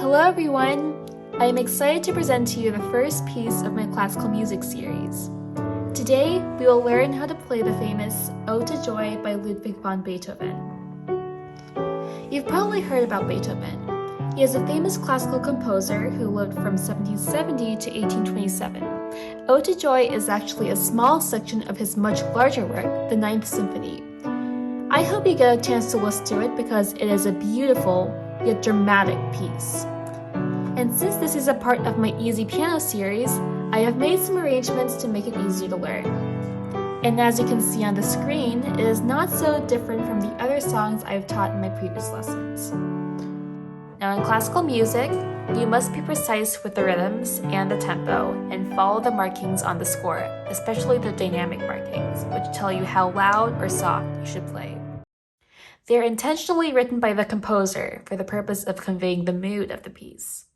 Hello everyone! I am excited to present to you the first piece of my classical music series. Today, we will learn how to play the famous Ode to Joy by Ludwig van Beethoven. You've probably heard about Beethoven. He is a famous classical composer who lived from 1770 to 1827. Ode to Joy is actually a small section of his much larger work, the Ninth Symphony. I hope you get a chance to listen to it because it is a beautiful yet dramatic piece. And since this is a part of my Easy Piano series, I have made some arrangements to make it easier to learn. And as you can see on the screen, it is not so different from the other songs I've taught in my previous lessons. Now in classical music, you must be precise with the rhythms and the tempo and follow the markings on the score, especially the dynamic markings, which tell you how loud or soft you should play. They are intentionally written by the composer for the purpose of conveying the mood of the piece.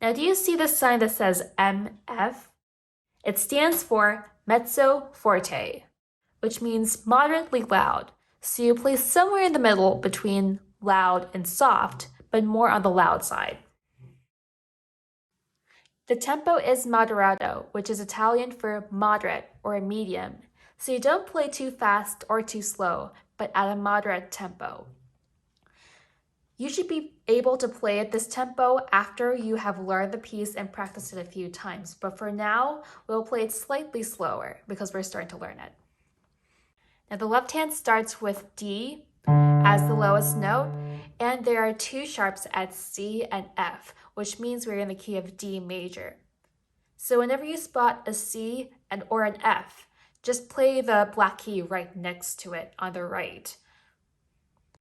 Now, do you see the sign that says MF? It stands for Mezzo Forte, which means moderately loud. So you play somewhere in the middle between loud and soft, but more on the loud side. The tempo is moderato, which is Italian for moderate or medium. So you don't play too fast or too slow, but at a moderate tempo. You should be able to play at this tempo after you have learned the piece and practiced it a few times. But for now, we'll play it slightly slower because we're starting to learn it. Now the left hand starts with D as the lowest note, and there are two sharps at C and F, which means we're in the key of D major. So whenever you spot a C or an F, just play the black key right next to it on the right.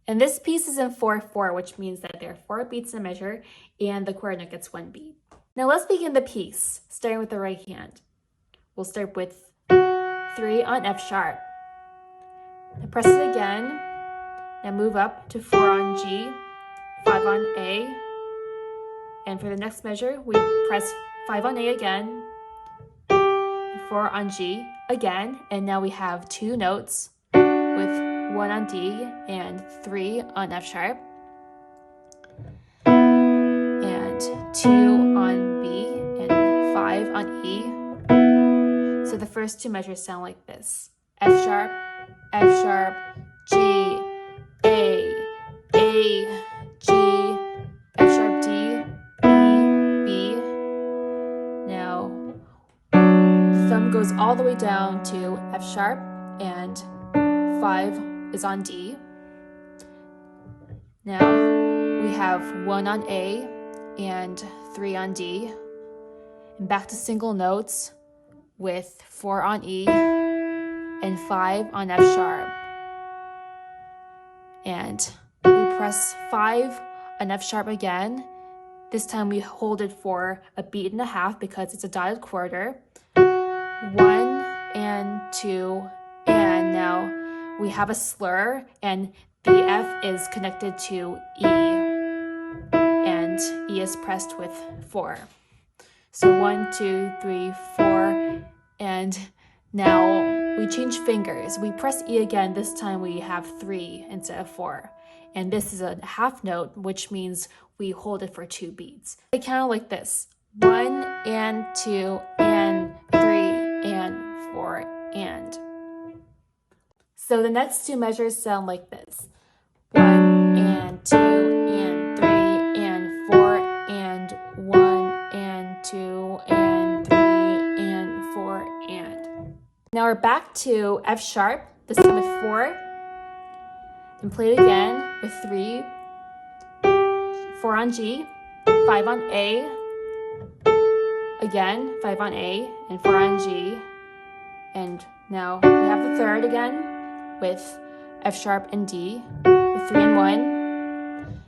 And this piece is in 4/4, which means that there are 4 beats in a measure and the cornet gets 1 beat. Now let's begin the piece, starting with the right hand. We'll start with 3 on F sharp. Now press it again. Now move up to 4 on G, 5 on A. And for the next measure, we press 5 on A again, 4 on G again, and now we have 2 notes with 1 on D and 3 on F sharp, and 2 on B and 5 on E. So the first 2 measures sound like this: F sharp, G, A, G, F sharp, D, E, B. Now thumb goes all the way down to F sharp and 5 is on D. Now we have 1 on A and 3 on D. And back to single notes with 4 on E and 5 on F sharp. And we press 5 on F sharp again. This time we hold it for a beat and a half because it's a dotted quarter. 1 and 2, and now we have a slur, and the F is connected to E, and E is pressed with 4. So 1, 2, 3, 4, and now we change fingers. We press E again. This time we have 3 instead of 4. And this is a half note, which means we hold it for 2 beats. It kind of like this: 1 and 2 and 3 and 4 and. So the next 2 measures sound like this: 1 and 2 and 3 and 4 and 1 and 2 and 3 and 4 and. Now we're back to F sharp, this time with 4, and play it again with 3, 4 on G, 5 on A, again 5 on A and 4 on G, and now we have the third again with F sharp and D with 3 and 1,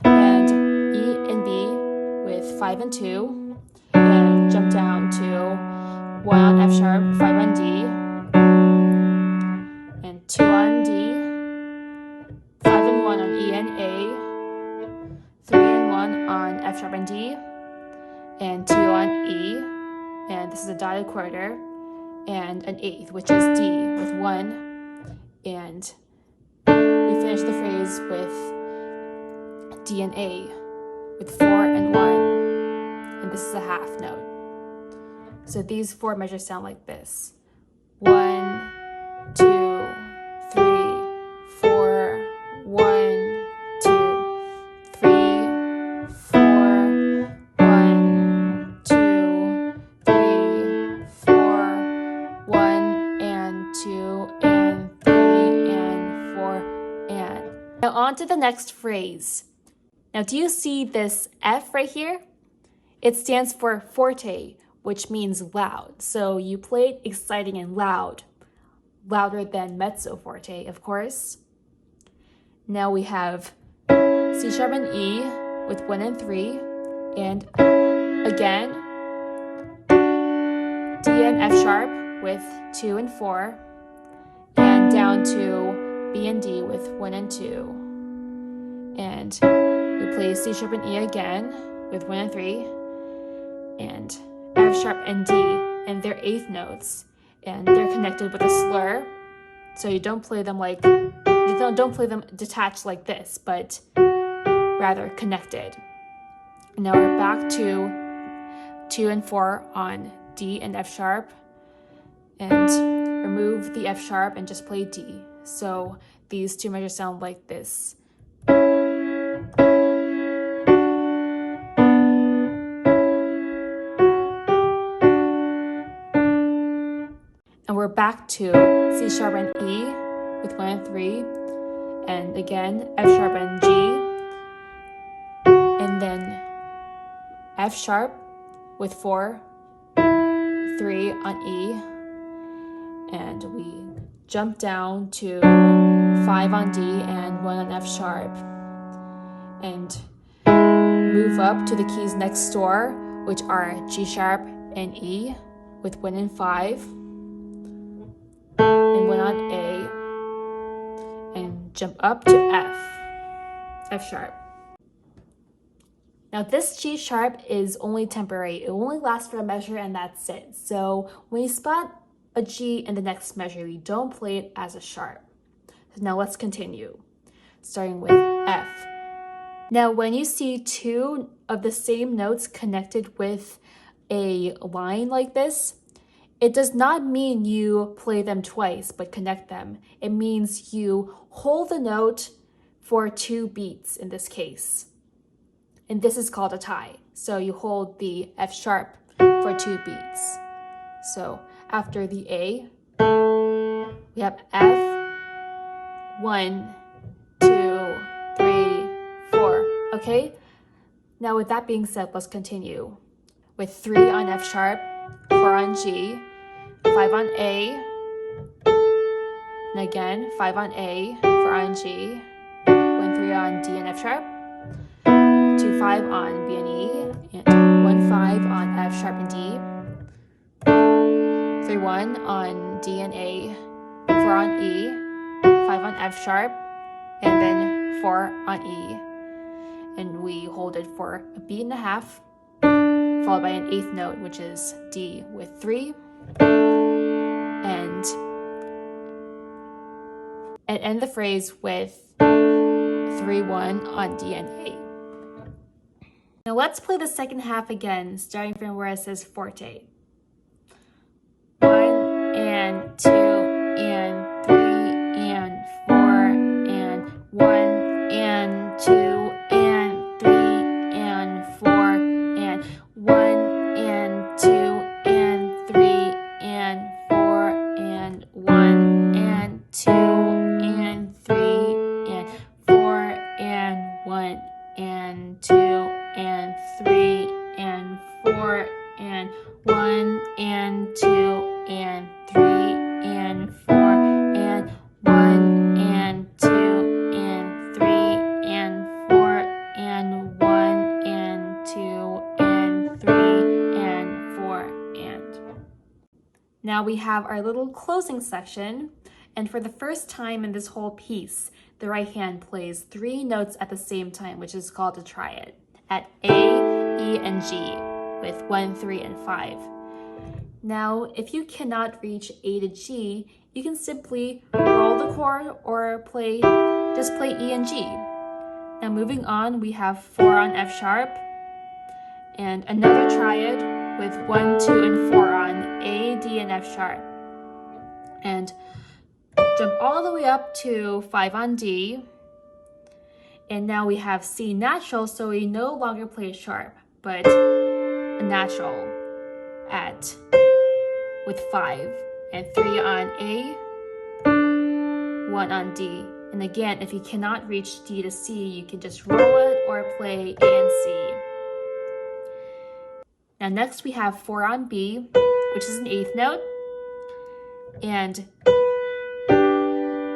and E and B with 5 and 2, and jump down to 1 on F sharp, 5 on D, and 2 on D, 5 and 1 on E and A, 3 and 1 on F sharp and D, and 2 on E, and this is a dotted quarter, and an eighth, which is D with 1. And we finish the phrase with D and A with 4 and 1. this is a half note. So these 4 measures sound like this. 1, 2, 3, 4, 1, 2, 3, 4, 1, 2, 3, 4, 1, and 2, and 3, and 4, and. Now on to the next phrase. Now do you see this F right here? It stands for forte, which means loud. So you play it exciting and loud, louder than Mezzo Forte, of course. Now we have C sharp and E with 1 and 3, and again, D and F sharp with 2 and 4, and down to B and D with 1 and 2. And we play C sharp and E again with 1 and 3, and F sharp and D, and they're 8th notes, and they're connected with a slur. So you don't play them detached like this, but rather connected. Now we're back to 2 and 4 on D and F sharp, and remove the F sharp and just play D. So these 2 measures sound like this. And we're back to C sharp and E with 1 and 3, and again F sharp and G, and then F sharp with 4, 3 on E, and we jump down to 5 on D and 1 on F sharp, and move up to the keys next door, which are G sharp and E with 1 and 5, and 1 on A, and jump up to F sharp. Now this G sharp is only temporary. It only lasts for a measure and that's it. So when you spot a G in the next measure, you don't play it as a sharp. So now let's continue, starting with F. Now when you see 2 of the same notes connected with a line like this, it does not mean you play them twice but connect them. It means you hold the note for 2 beats in this case. And this is called a tie. So you hold the F sharp for 2 beats. So after the A, we have F, 1, 2, 3, 4. Okay? Now with that being said, let's continue. With 3 on F sharp, 4 on G, 5 on A, and again 5 on A, 4 on G, 1, 3 on D and F sharp, 2, 5 on B and E, and 1, 5 on F sharp and D, 3, 1 on D and A, 4 on E, 5 on F sharp, and then 4 on E. And we hold it for a beat and a half, followed by an 8th note, which is D with 3, and end the phrase with 3, 1 on D and A. Now let's play the second half again, starting from where it says forte. 1 and 2 and 3 and 4 and 1 and 2 and 3 and 4 and 1 and 2 and 3 and 4 and 1 and 2 and 3 and 4 and 1 and 2 and 3 and 4 and 1 and 2 and 3 and 4 and 1 and 2 and 3 and 4 and 1 and 2 and 3 and 4 and. Now we have our little closing section, and for the first time in this whole piece, the right hand plays 3 notes at the same time, which is called a triad, at A, E, and G with 1, 3, and 5. Now, if you cannot reach A to G, you can simply roll the chord or just play E and G. Now moving on, we have 4 on F sharp and another triad with 1, 2, and 4 on A, D, and F sharp. And jump all the way up to 5 on D. And now we have C natural, so we no longer play a sharp, but a natural with 5 and 3 on A, 1 on D. And again, if you cannot reach D to C, you can just roll it or play A and C. Now next we have 4 on B, which is an 8th note, and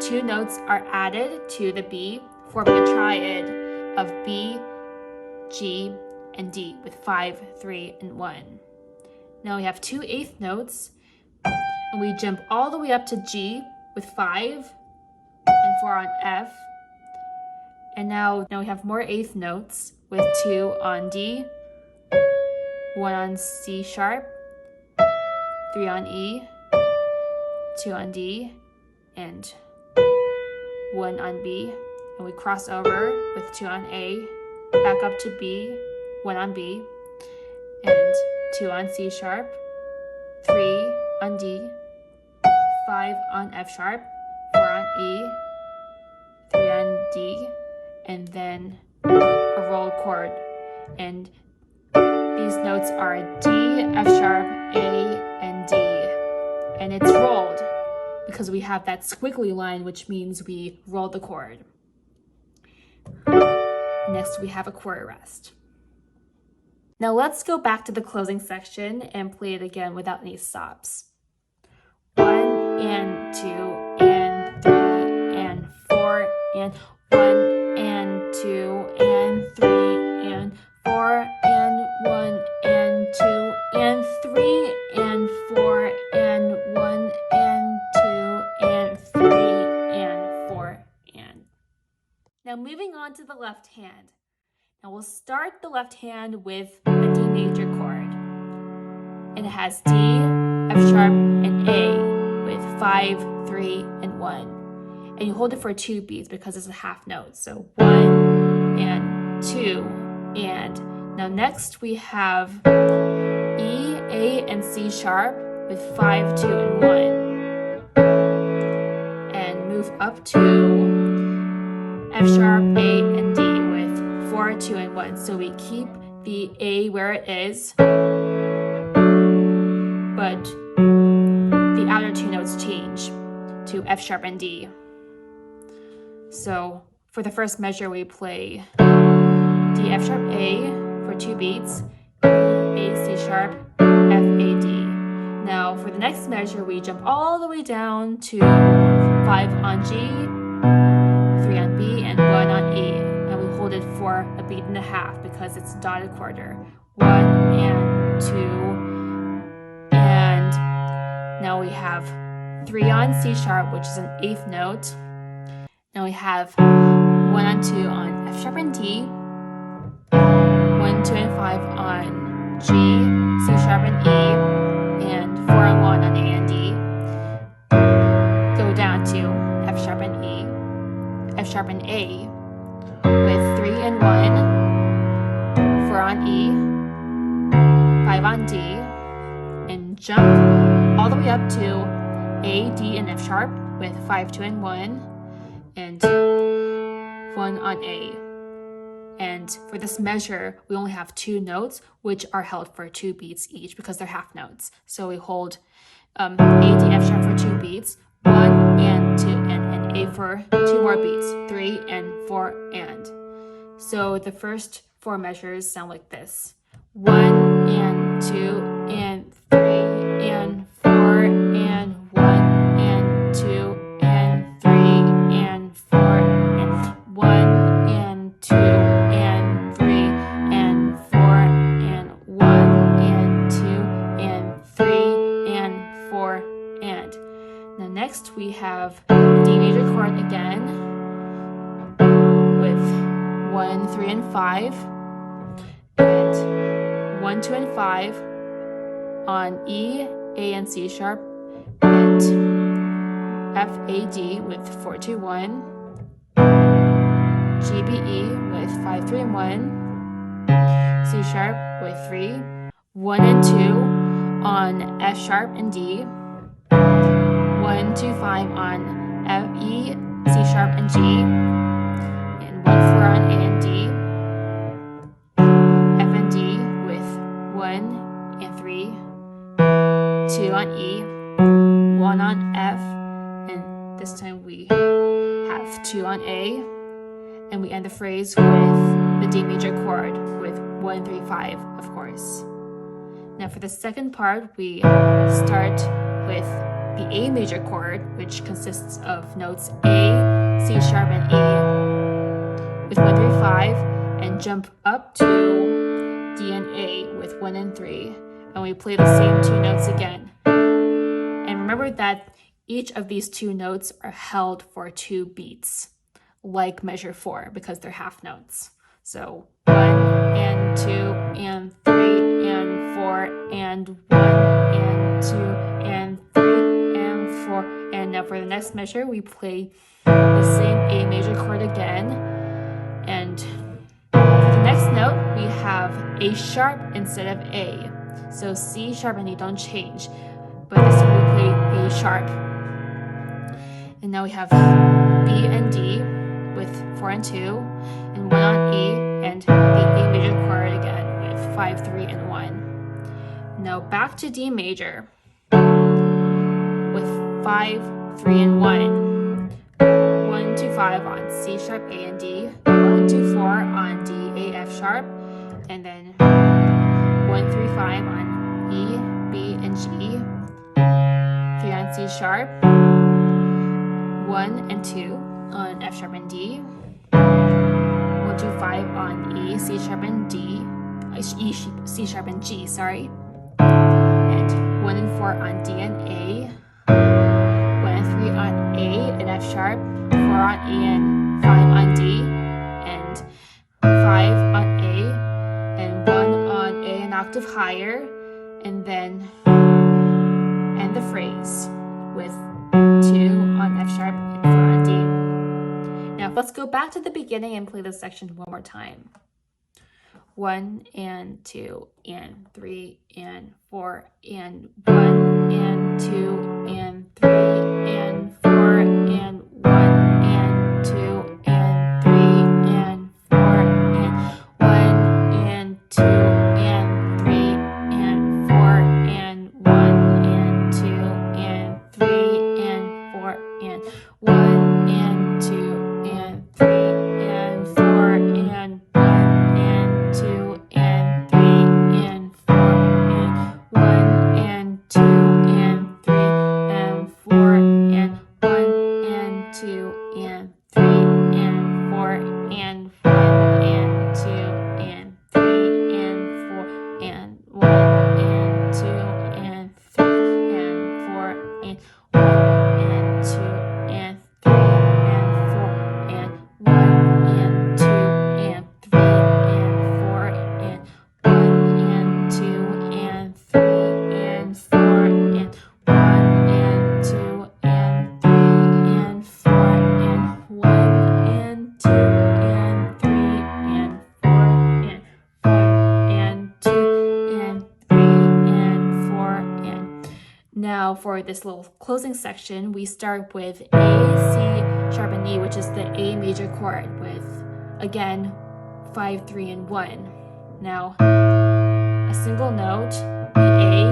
2 notes are added to the B, forming a triad of B, G, and D with 5, 3, and 1. Now we have 2 8th notes, and we jump all the way up to G with 5 and 4 on F. And now we have more 8th notes with 2 on D, 1 on C sharp, 3 on E, 2 on D, and 1 on B. And we cross over with 2 on A, back up to B, 1 on B, and 2 on C sharp, 3 on D, 5 on F sharp, 4 on E, 3 on D, and then a roll chord. And these notes are D, F sharp, A, and D. And it's rolled because we have that squiggly line, which means we roll the chord. Next, we have a chord arrest. Now let's go back to the closing section and play it again without any stops. 1 and 2 and 3 and 4 and 1 and 2 and 3 and 4 and 1 and 2 and 3 and 4 and 1 and 2 and 3 and 4 and. Now moving on to the left hand. Now we'll start the left hand with a D major chord. And it has D, F sharp, and A with 5, 3, and 1. And you hold it for 2 beats because it's a half note. So 1 and 2 and. Now next we have E, A, and C sharp with 5, 2, and 1. And move up to F sharp, A, and D with 4, 2, and 1. So we keep the A where it is, but the outer 2 notes change to F sharp and D. So for the first measure, we play D, F sharp, A for 2 beats, A, C sharp, F, A, D. Now for the next measure, we jump all the way down to 5 on G, 3 on B, and 1 on E. And we hold it for a beat and a half because it's a dotted quarter. 1 and 2, and now we have 3 on C sharp, which is an 8th note. Now we have 1 on 2 on F sharp and D, 1, 2, and 5 on G, C sharp and E, and 4 on 1 on A and D. Go down to F sharp and E, F sharp and A, with 3 and 1, 4 on E, 5 on D, and jump all the way up to A, D, and F sharp with 5, 2, and 1, and 1 on A. And for this measure, we only have 2 notes, which are held for 2 beats each because they're half notes. So we hold A, D, F sharp for 2 beats, 1 and 2, and A for 2 more beats, 3 and 4 and. So the first 4 measures sound like this: 1 and 2 and 3 and 4 and 1 and 2 and 3 and 4 and 1 and 2 and 3 and 4 and 1 and 2 and 3 and 4 and. Now next we have D major chord again with 1, 3, and 5, and 1, 2, and 5 on E, A, and C sharp, and F, A, D with 4, 2, 1, G, B, E with 5, 3, and 1, C C sharp with 3, 1 and 2 on F sharp and D, 1, 2, 5 on F, E, C sharp and G, and 1, 4 on A and D, F and D with 1 and 3, 2 on E, 1 on F, and this time we have 2 on A, and we end the phrase with the D major chord with 1, 3, 5, of course. Now for the second part, we start with the A major chord, which consists of notes A, C sharp, and E with 1, 3, 5, and jump up to D and A with 1 and 3, and we play the same 2 notes again. And remember that each of these 2 notes are held for 2 beats, like measure 4, because they're half notes. So 1 and 2 and 3 and 4 and 1 and 2 and 3 and 4. And now for the next measure, we play the same A major chord again. And for the next note, we have A sharp instead of A. So C sharp and E don't change, but this time we play A sharp. And now we have B and D with 4 and 2, and 1 on E, and the A major chord again with 5, 3, and 1. Now back to D major with 5, 3, and 1. 1, 2, 5 on C sharp, A and D, 1, 2, 4 on D, A, F sharp, and then 1, 3, 5 on E, B, and G, 3 on C sharp, 1 and 2 on F sharp and D, 1, 2, 5 on E, C sharp and D, E, C sharp and G, sorry, and 1 and 4 on D and A, 1 and 3 on A and F sharp, 4 on E and 5 on D, and 5 on A, and 1 on A an octave higher, and then end the phrase with 2 on F sharp and 4 on D. Now let's go back to the beginning and play this section one more time. 1 and 2 and 3 and 4 and 1 and 2 and 3 and 4 and 1 and 2 and 3 and 4 and 1 and 2 and 3 and 4 and 1 and 2 and 3 and 4 and 1 and 2 and 3 and 4 and 1 and 2 and 3 and 4 and 1 and 2 and 3 and 4 and 1 and 2 and 3 and 4 and 1 and 2 and 3 and 4 and 1 and 2 and 3 and 4 and 1 and 2 and 3 and 4 and 1 and 2 and 3 and 4 and 1 and 2 and 3 and 4 and 1 and 2 and 3 and 4 and 1 and 2 and 3 and 4 and 1 and 2 and 3 and 4 and. Now for this little closing section, we start with A, C sharp, and E, which is the A major chord with, again, 5, 3, and 1. Now a single note, the A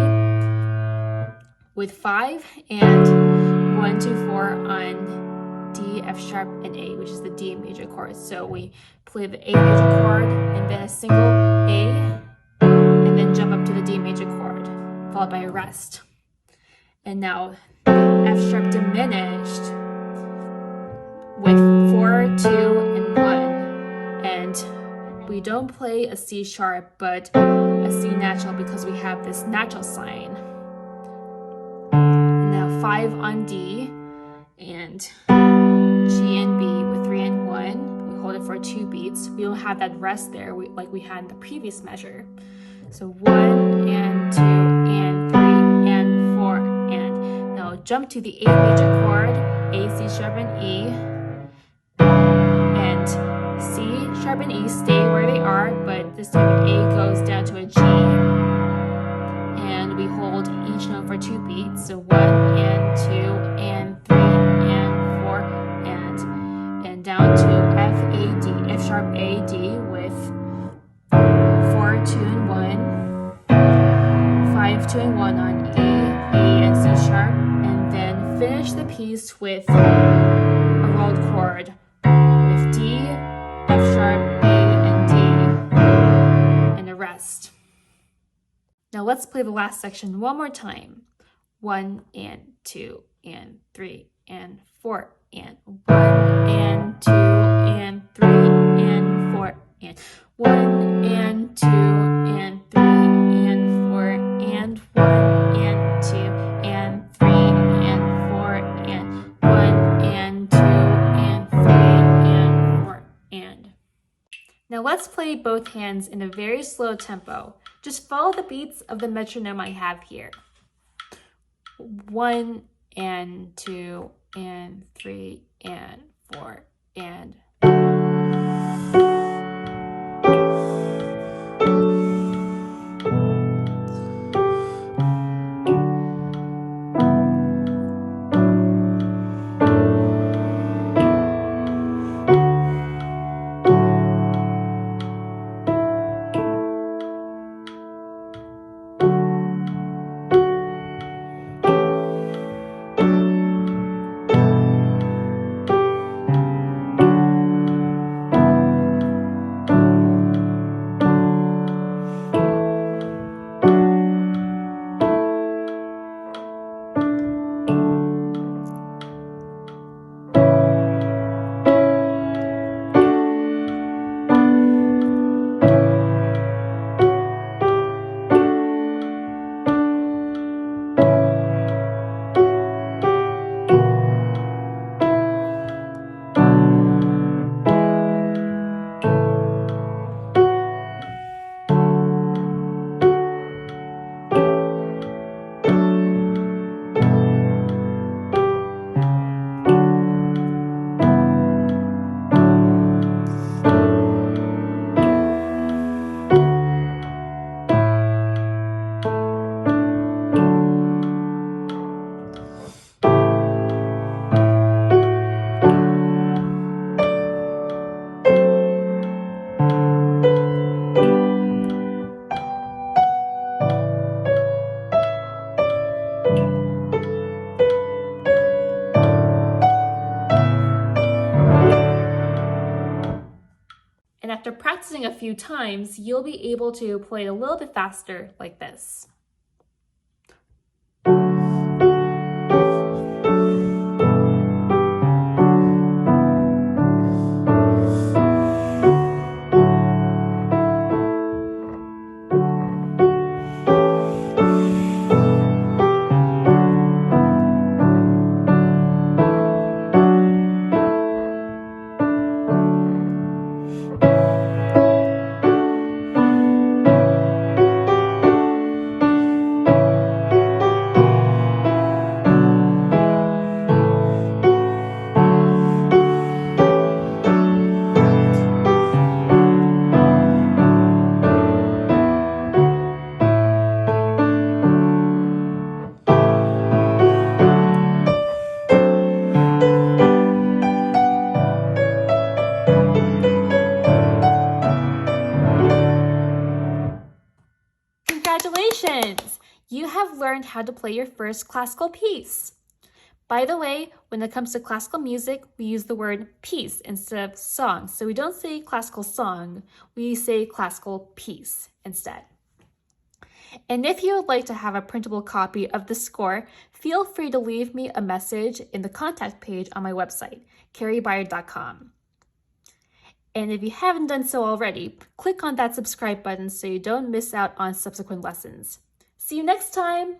with 5 and 1, 2, 4 on D, F sharp, and A, which is the D major chord. So we play the A major chord and then a single A, and then jump up to the D major chord, followed by a rest. And now the F sharp diminished with 4, 2, and 1. And we don't play a C sharp, but a C natural because we have this natural sign. And now 5 on D, and G and B with 3 and 1. We hold it for 2 beats. We don't have that rest there like we had in the previous measure. So 1 and 2 and 3 and 4 and now jump to the A major chord, A, C sharp, and E, and C sharp and E stay where they are, but this time the A goes down to a G, and we hold each note for 2 beats. So 1 and 2 and 3 and 4 and down to F A D, F sharp A D with 4 2 and 1, 5 2 and 1 on E, A and C sharp, and then finish the piece with a rolled chord with D, F sharp, A, and D, and a rest. Now let's play the last section one more time. 1 and 2 and 3 and 4 and 1 and 2 and 3 and 4 and 1 and 2 and 3 and 4 and 1 and 2 and 3 and 4 and 1 and 2 and 3 and 4 and. Now let's play both hands in a very slow tempo. Just follow the beats of the metronome I have here. 1 and 2 and 3 and 4 and. And after practicing a few times, you'll be able to play it a little bit faster like this. Congratulations! You have learned how to play your first classical piece. By the way, when it comes to classical music, we use the word piece instead of song. So we don't say classical song, we say classical piece instead. And if you would like to have a printable copy of the score, feel free to leave me a message in the contact page on my website, careybyron.com. And if you haven't done so already, click on that subscribe button so you don't miss out on subsequent lessons. See you next time!